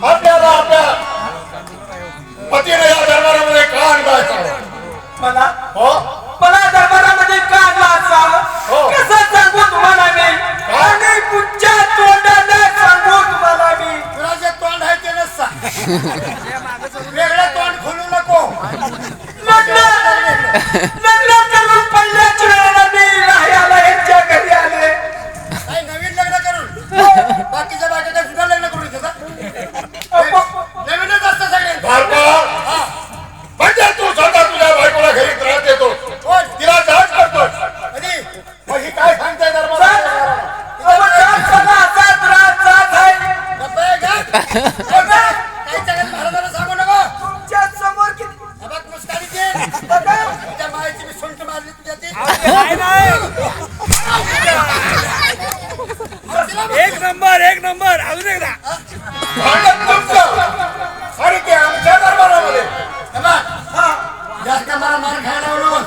आपल्याला आपल्या पतीने या दरबारामध्ये का आणलं मला हो मला दरबारामध्ये का आणला असा हो. कसं सांगू तुम्हाला मी आणि तुमच्या तोंडाने सांगू तुम्हाला मी तुला जे तोंड आहे ते नसता वेगळं तोंड खोलू नको लग्न करून पहिल्याच वेळेला मी राहायला यांच्या घरी आले काही नवीन लग्न करून बाकीच्या बायका सुद्धा लग्न करून नवीनच असतं सगळे म्हणजे तू स्वतः तुझ्या बायकोला घरी त्रास देतो तिला जाच करतो मग ही काय सांगताय महाराजांना सांगू नको तुमच्या समोर किती बघ मुस्कानी दे तुझ्या मायची मी सुंट मारली तुझ्या एक नंबर अजून एकदा भांडण तुमचं आणि ते आमच्या दरबारामध्ये जास्त मला मार खायला नको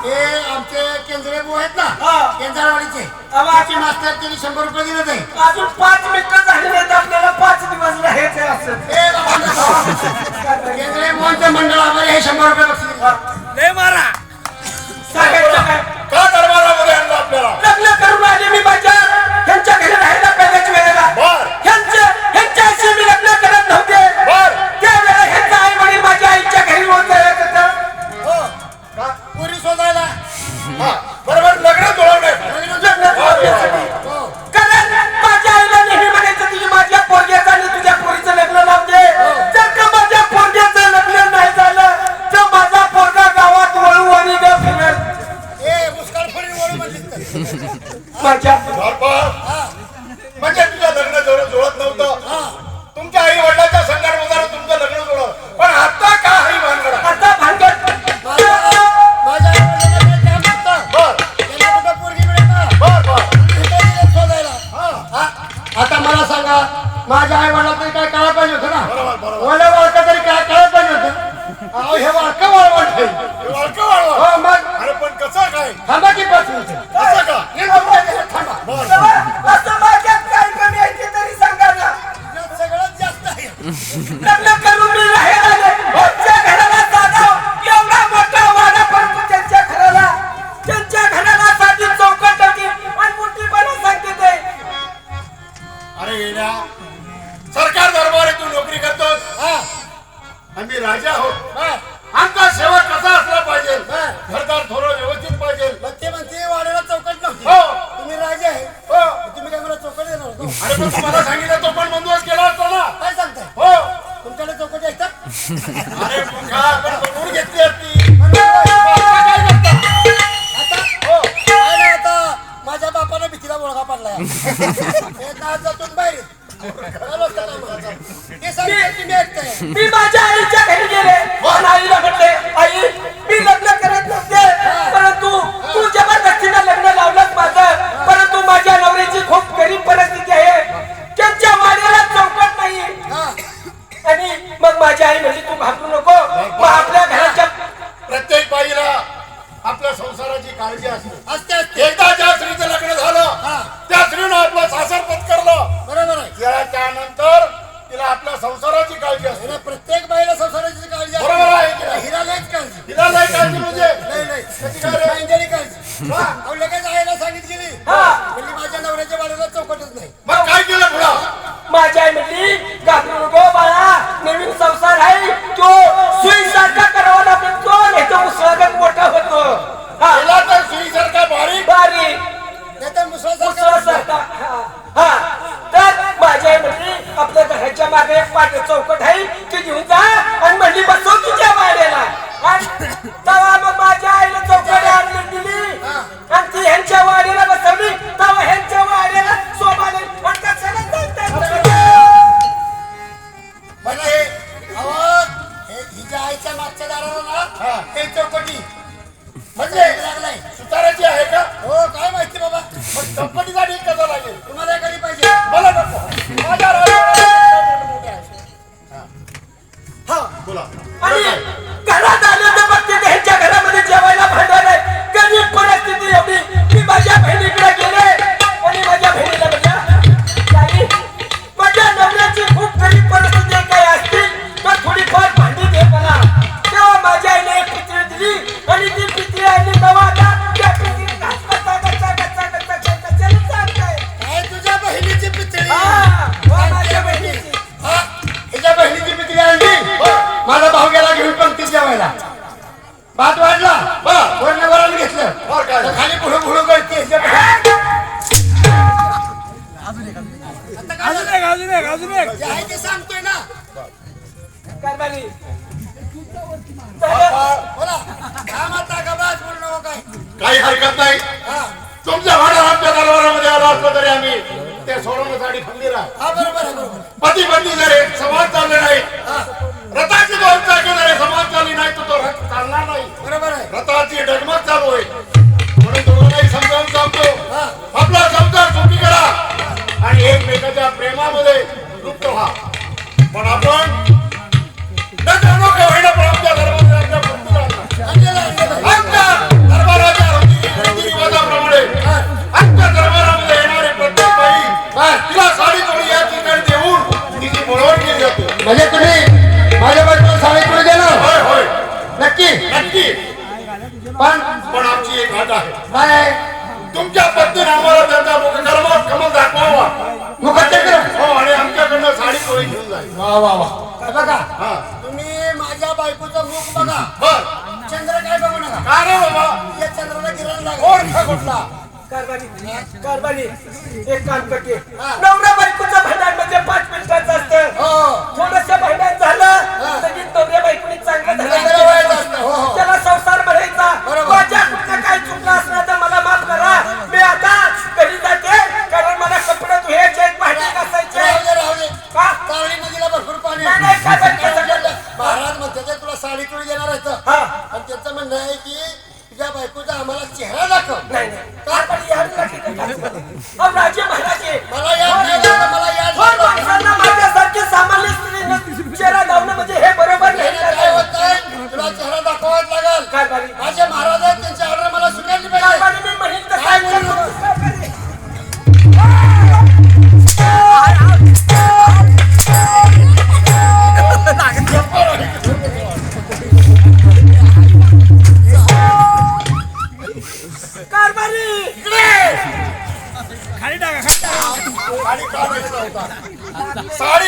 हे आमचे केंद्रीय भाऊ आहेत ना केंद्रवाडीचे त्याचे मास्तर त्यांनी 100 रुपये दिले ते अजून 5 मिनिटं झाली नाहीत आपल्याला 5 दिवस राहायचे असं केंद्रीय भाऊंचं मंडळ आम्हाला हे 100 रुपये बक्षीस लय मारा सांगायचं काय का दरबारामध्ये आणलं आपल्याला लग्न करून आले मी माझ्या ह्यांच्या घरी राहायला पहिल्याच वेळेला ह्यांच्याशी मी लग्न करत नव्हते त्यावेळेला ह्यांचा आई वडील माझ्या आईच्या घरी होऊन जायचं होतं पुरी शोधायला बरोबर लग्न जुळवणे कारण माझ्या आईला नेहमी म्हणायचं तुझी माझ्या पोरग्याचं आणि तुझ्या पोरीचं लग्न लावते जर का माझ्या पोरग्याचं लग्न नाही झालं तर माझा पोरगा गावात वळू आणि ग फिरत मुस्कान फोडून वळू म्हणली माझ्या म्हणजे तुझं लग्न जुळत नव्हतं तुमच्या आई वडिलांच्या संघानुसार तुमचं लग्न जुळलं पण आता का ही भानगड आता भांडण माझ्या पोरगी शोधायला आता मला सांगा माझ्या आई वडिला तरी काय कळायला पाहिजे होतं ना वळलं वळका तरी काय कळायला पाहिजे होतं हे वाळकं वळवण हो मग अरे पण कसं काय थांबा की 5 मिनिटं कसं का थांबा असं माझ्यात काय कमी आहे ते तरी सांगा ना सगळ्यात जास्त आहे लग्न करून मी राहायला आले त्यांच्या घराला जाणव एवढा मोठा वाडा परंतु त्यांच्या घराला साधी चौकट होती आणि मोठी मला सांगते ते अरे येण्या सरकार दरबारी तू नोकरी करतोस आम्ही राजा आहोत आमचा सेवा कसा असला पाहिजे घरदार थोडं व्यवस्थित पाहिजे ते म्हणते वाड्याला चौकट नव्हती हो तुम्ही राजा आहे हो तुम्ही काय मला चौकट देणार होतो अरे पण तुम्हाला सांगितलं तो पण बंदोबस्त केला असता ना काय सांगताय हो तुमच्याकडे चौकटी असतात अरे मुखा आपण बनवून घेतली असती आता माझ्या बापाने भीतीला मुलगा पडलाय बाहेर मी माझ्या आईच्या घरी गेले आणि आईला म्हटले आई मी लग्न करत नव्हते परंतु तू जबरदस्तीने लग्न लावलंच माझं परंतु माझ्या नवऱ्याची खूप गरीब परिस्थिती आहे त्यांच्या वाड्याला चौकट नाही आणि मग माझी आई म्हणली तू घाबरू नको मग आपल्या घराच्या प्रत्येक बाईला आपल्या संसाराची काळजी असते एकदा ज्या स्त्रीचं लग्न झालं त्या स्त्रीनं आपलं सासर पत्करलं बरोबर आहे त्यानंतर तिला आपल्या संसाराची काळजी असते प्रत्येक बाईला संसाराची काळजी बरोबर आहे हिला लयच काळजी हिला लय काळजी म्हणजे काळजी लगेच आईला सांगितली म्हणजे माझ्या नवऱ्याच्या बाळाला चौकटच नाही मग काय केलं पुढं माझी आई म्हणली घाबरू नको बाळा नवीन संसार आहे तो सुईसारखा करावा लागतो याचं मुसळागत मोठा होतो पहिला तर सुईसारखा बारीक बारीक मुसळासारखा तर माझी आई म्हणली आपल्या घराच्या मागे एक पाठ चौकट आहे ती घेऊन जा आणि म्हणली बसव तुझ्या वाड्याला तेव्हा मग माझ्या आईला चौकट आणली दिली आणि ती ह्यांच्या वाड्याला बसवली तेव्हा ह्यांच्या वाड्याला सोबाने म्हणजे हिच्या आईच्या मागच्या दाराला ना हे चौकटी म्हणजे लागलाय सुताराची आहे का हो काय माहिती बाबा मग चौकटीचा ढीक कसा लागेल तुम्हाला एखादी पाहिजे मला नको माझ्या बोला आणि घरात आले तर बघते ह्यांच्या घरामध्ये जेवायला भांडण आहे गरीब परिस्थिती एवढी मी माझ्या बहिणीकडे गेले आणि माझ्या बहिणीला जे आहे ते सांगतोय ना. कारभारी बोला काय म्हणता का बस बोलू नको काय. काही हरकत नाही. तुमच्या भाडा आमच्या दरबारामध्ये आला असलो तरी आम्ही ते सोडवण्यासाठी खंबीर आहे. बरोबर आहे. पती पत्नी जर एक समाज चालले नाही, रथाची दोन चाके जर समाज चालली नाही तर तो रथ चालणार नाही. बरोबर आहे. रथाची डगमग चालू आहे. म्हणून दोघांनाही समजावून सांगतो, आपला संसार सुखी करा आणि एकमेकाच्या प्रेमामध्ये लुप्त व्हा. पण आपण न जाणो का होईना पण आमच्या दरबाराच्या दरबाराच्या रीतिरिवाजाप्रमाणे आमच्या दरबारामध्ये येणारे प्रत्येक बाई तिला साडी चोळी या ठिकाणी देऊन तिची बोलवण केली जाते. म्हणजे तुम्ही माझ्या बाजूला साडी चोळी देणार? होय होय नक्की नक्की. पण आमची एक अट आहे. काय? तुमच्या पत्नीने आम्हाला त्यांचा मुखकर्मात कमल दाखवावा. मुखचक्र? हो आणि आमच्याकडनं साडी चोळी घेऊन जाईल. वा वा वा. बघा हा तुम्ही माझ्या बायकोचं मुख बघा, बर. चंद्र काय बघू नका. का रे बाबा? या चंद्राला किरण लागेल. ओळखा कुठला? कारभारी एक काम करते. नवरा बायकोचं भांडण म्हणजे 5 मिनिटाचं असतं. थोडंसं भांडण झालं तरी नवऱ्या बायकोनी चांगलं झालं त्याला संसार बनायचा. माझ्या कुठलं काय चुकलं असलं तर मला माफ करा. मी आता घरी जाते कारण मला कपडे धुवायचे आहेत, भांडी घासायचे. का? सावळी नदीला भरपूर पाणी. नाही, नाही, कारभारी कसं करलं? महाराज म्हणते ते तुला साडी चोळी देणार आहेत. हा. आणि त्यांचं म्हणणं आहे की तुझ्या बायकोचा आम्हाला चेहरा दाखव. नाही, नाही. कारभारी याड नका करू. अहो, राजे महाराजे मला याद नाही झालं, मला याद थोर झालं. माणसांना माझ्यासारखे सामान्य स्त्रीनं चेहरा दावणं म्हणजे हे बरोबर नाही. काय होत नाही, तुला चेहरा दाखवावाच लागेल. कारभारी माझे महाराज आहेत, त्यांची ऑर्डर मला स्वीकारली पाहिजे. कारभारी मी म्हणेन तसं काय ऐकलं बोलू? कारभारी. कारभारी खाली टाका साडी काढायचा होता. साडी